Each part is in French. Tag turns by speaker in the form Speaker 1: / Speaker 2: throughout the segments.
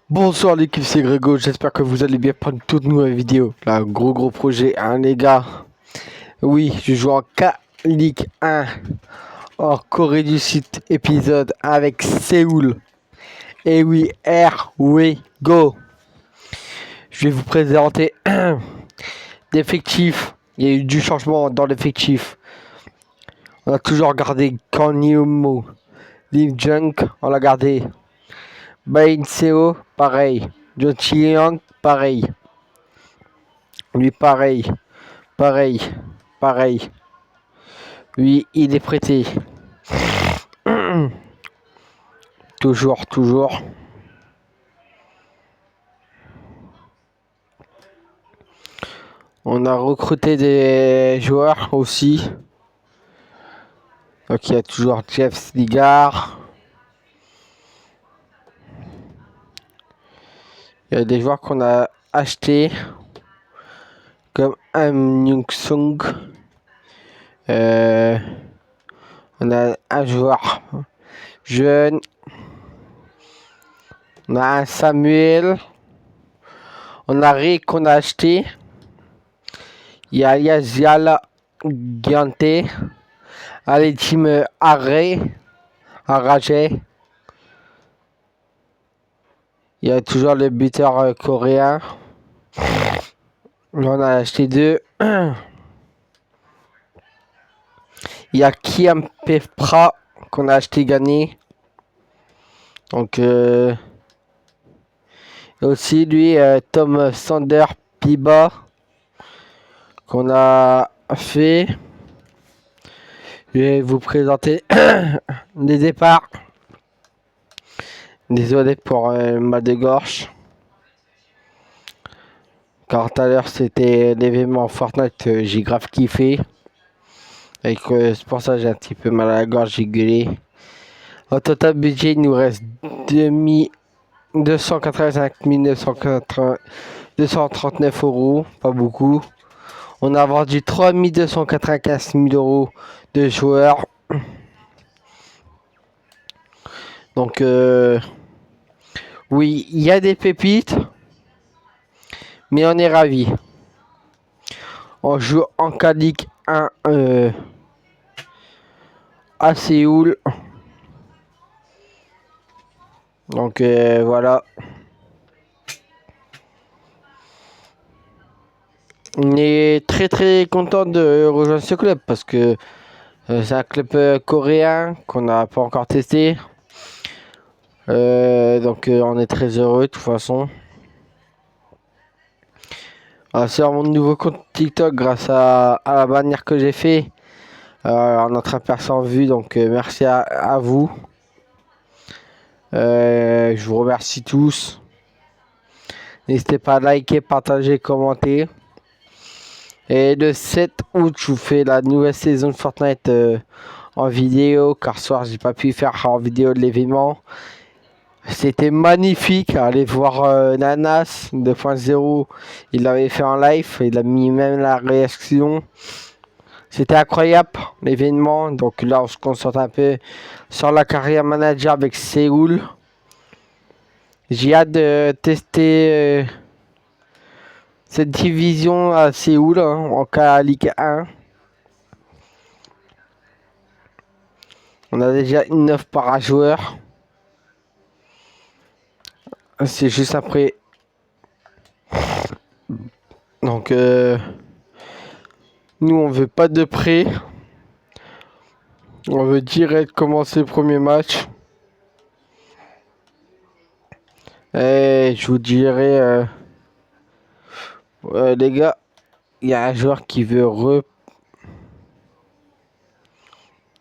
Speaker 1: Bonsoir l'équipe, c'est Grégo, j'espère que vous allez bien pour une toute nouvelle vidéo. Là, gros projet, hein les gars. Oui, je joue en K-League 1 en Corée du Sud, épisode avec Séoul. Et oui, here we go. Je vais vous présenter l'effectif. Il y a eu du changement dans l'effectif. On a toujours gardé Kang Yumo, Lim Junk, on l'a gardé. Bain Seo, pareil. Jo Chi-young, pareil. Lui, pareil, pareil. Lui, il est prêté. toujours. On a recruté des joueurs aussi. Donc il y a toujours Jeff Sligard. Il y a des joueurs qu'on a achetés. Comme Am Young Sung. On a un joueur jeune. On a un Samuel. On a Rick qu'on a acheté. Il y a Yaziala Giante. Allez, team Arragé. Il y a toujours le buteur coréen. On a acheté deux. Il y a Kiam Pefra qu'on a acheté gagné. Donc et aussi lui Tom Sander Piba qu'on a fait. Je vais vous présenter les départs. Désolé pour mal de gorge. Car tout à l'heure c'était l'événement Fortnite, j'ai grave kiffé. Et c'est pour ça que j'ai un petit peu mal à la gorge, j'ai gueulé. Au total budget, il nous reste 285 239 euros, pas beaucoup. On a vendu 3 295 000 euros de joueurs. Donc, oui, il y a des pépites, mais on est ravis. On joue en K-League 1 à Séoul. Donc, voilà. On est très content de rejoindre ce club parce que c'est un club coréen qu'on n'a pas encore testé. Donc on est très heureux de toute façon. Sur mon nouveau compte TikTok, grâce à la bannière que j'ai fait, on est en train de faire 100 vues, donc merci à vous. Je vous remercie tous. N'hésitez pas à liker, partager, commenter. Et le 7 août, je vous fais la nouvelle saison de Fortnite en vidéo, car ce soir j'ai pas pu faire en vidéo de l'événement. C'était magnifique, allez voir Nanas 2.0, il l'avait fait en live, il a mis même la réaction. C'était incroyable l'événement, donc là on se concentre un peu sur la carrière manager avec Séoul. J'ai hâte de tester cette division à Séoul en K-League 1. On a déjà une 9 par joueur. C'est juste après. Donc nous on veut pas de prêt. On veut direct commencer le premier match. Et je vous dirais les gars, il y a un joueur qui veut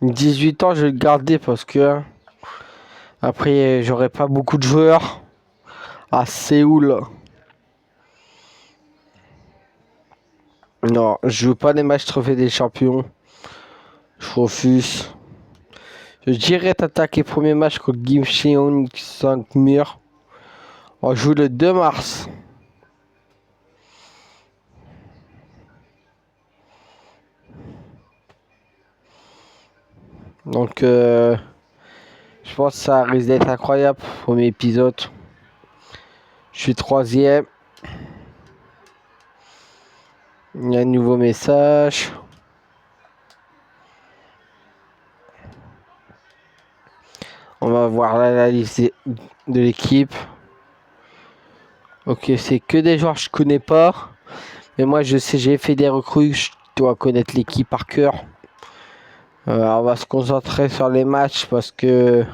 Speaker 1: 18 ans, je vais le garder parce que après j'aurai pas beaucoup de joueurs à Séoul. Non, je joue pas les matchs trophée des champions. Je refuse. Je dirais attaquer premier match contre Gimcheon 5 Mur. On joue le 2 mars. Donc je pense que ça risque d'être incroyable, premier épisode. Je suis troisième. Il y a un nouveau message. On va voir l'analyse de l'équipe. Ok, c'est que des joueurs que je connais pas. Mais moi, je sais, j'ai fait des recrues. Je dois connaître l'équipe par cœur. On va se concentrer sur les matchs parce que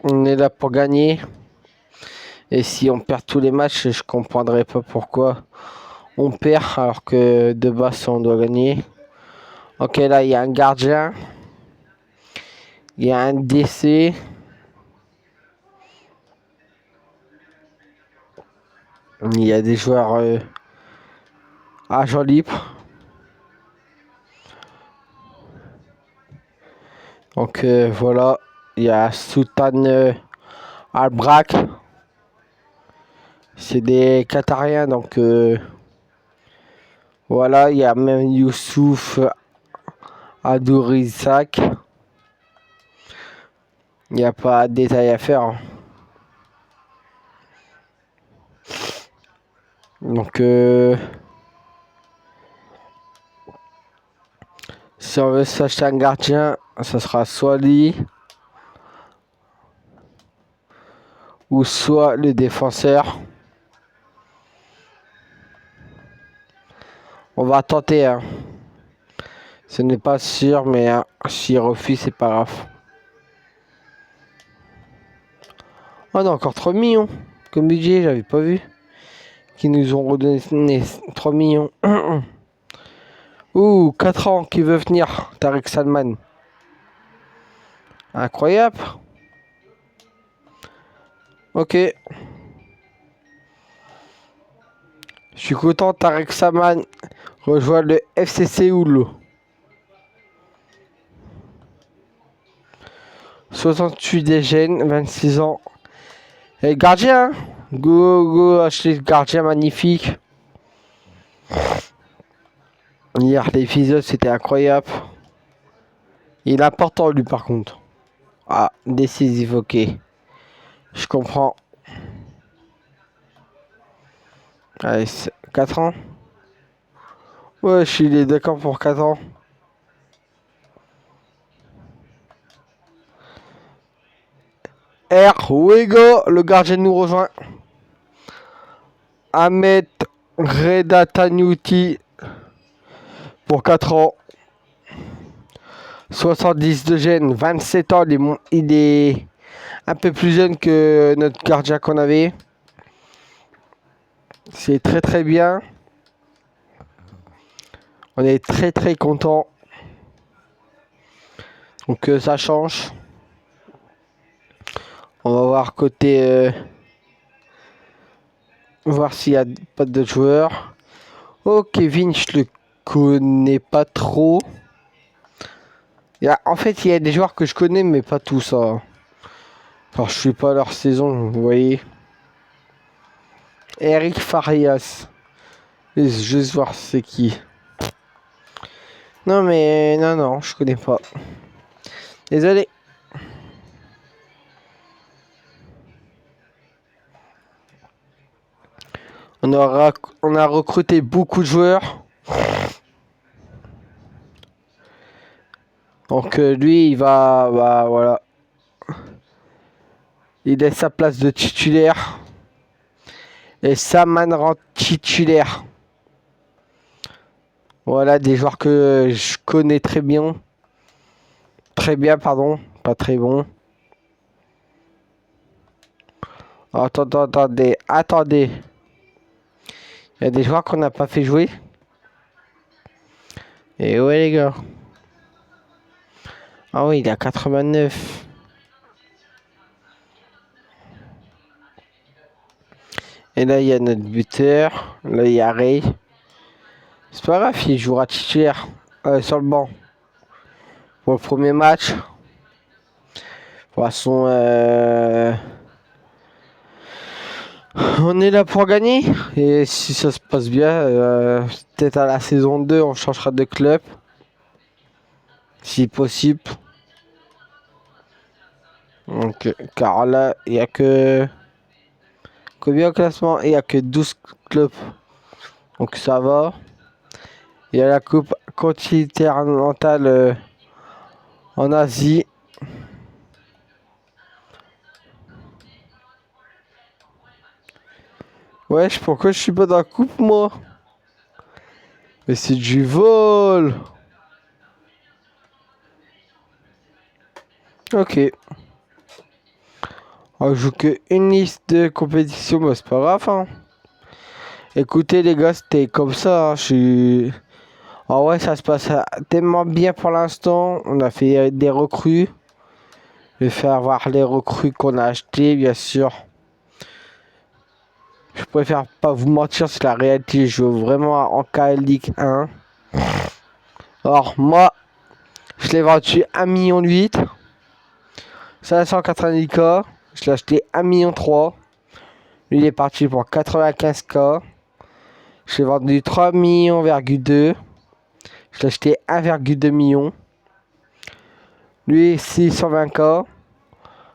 Speaker 1: on est là pour gagner. Et si on perd tous les matchs, je comprendrai pas pourquoi on perd alors que de base on doit gagner. Ok, là il y a un gardien. Il y a un DC. Il y a des joueurs agents libres. Donc voilà, il y a Sultan Albrak. C'est des Qatariens, donc voilà, il y a même Youssouf Adourizak. Il n'y a pas de détails à faire, hein. Donc si on veut s'acheter un gardien, ça sera soit lui ou soit le défenseur. On va tenter, hein. Ce n'est pas sûr, mais hein, s'il refuse, c'est pas grave. Oh non, encore 3 millions comme budget, j'avais pas vu. Qui nous ont redonné 3 millions. Ouh, 4 ans qui veut venir, Tarek Salman. Incroyable. Ok. Je suis content, Tarek Salman rejoint le FC Séoul. 68 des gènes, 26 ans. Et gardien, hein. Go, acheter le gardien magnifique. Hier, l'épisode, c'était incroyable. Il est important, lui, par contre. Ah, décisif, ok. Je comprends. Allez, 4 ans. Ouais, je suis d'accord pour 4 ans. Wego, le gardien nous rejoint. Ahmed Reda Tanyouti pour 4 ans. 70 de gène, 27 ans. Il est un peu plus jeune que notre gardien qu'on avait. C'est très très bien. On est très très content. Donc ça change. On va voir côté... voir s'il n'y a pas d'autres joueurs. Oh, Kevin, je le connais pas trop. En fait, il y a des joueurs que je connais, mais pas tous, hein. Alors, je suis pas leur saison, vous voyez. Eric Farias. Juste voir c'est qui. Non, mais non, je connais pas. Désolé. On a recruté beaucoup de joueurs. Donc lui, il va, bah voilà. Il laisse sa place de titulaire. Et Saman rend titulaire. Voilà, des joueurs que je connais très bien. Très bien, pardon. Pas très bon. Attendez. Il y a des joueurs qu'on n'a pas fait jouer. Et ouais, les gars. Ah oui, il est à 89. Et là, il y a notre buteur. Là, il y a Ray. C'est pas grave, il jouera titulaire sur le banc. Pour le premier match. De toute façon, on est là pour gagner. Et si ça se passe bien, peut-être à la saison 2, on changera de club. Si possible. Donc, car là, il n'y a que Combien au classement? Il n'y a que 12 clubs. Donc ça va. Il y a la coupe continentale en Asie. Wesh, pourquoi je suis pas dans la coupe, moi? Mais c'est du vol! Ok. On joue que une liste de compétition, mais c'est pas grave, hein. Écoutez, les gars, c'était comme ça, hein. En vrai, ça se passe tellement bien pour l'instant. On a fait des recrues. Je vais faire voir les recrues qu'on a achetées, bien sûr. Je préfère pas vous mentir, c'est la réalité. Je joue vraiment en KL League 1. Alors, moi, je l'ai vendu 1,8 million. 590K. Je l'ai acheté 1,3 million. Lui, il est parti pour 95K. Je l'ai vendu 3,2 millions. Je l'ai acheté 1,2 million. Lui, 620K.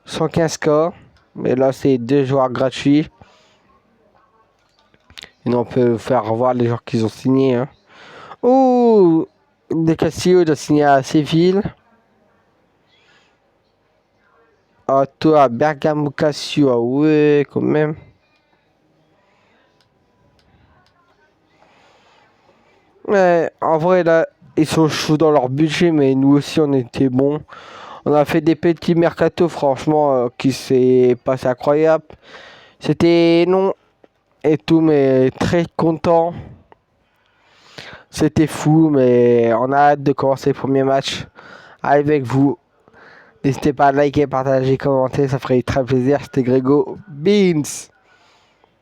Speaker 1: 115K. Mais là, c'est 2 joueurs gratuits. Et on peut faire voir les joueurs qu'ils ont signés. Hein. Ouh, De Castillo, il a signé à Séville. Ah, toi, Bergamo Castillo, ah ouais, quand même. Ouais, en vrai, là, ils sont chauds dans leur budget, mais nous aussi, on était bons. On a fait des petits mercato, franchement, qui s'est passé incroyable. C'était non et tout, mais très content. C'était fou, mais on a hâte de commencer le premier match avec vous. N'hésitez pas à liker, partager, commenter, ça ferait très plaisir. C'était Grégo Beans.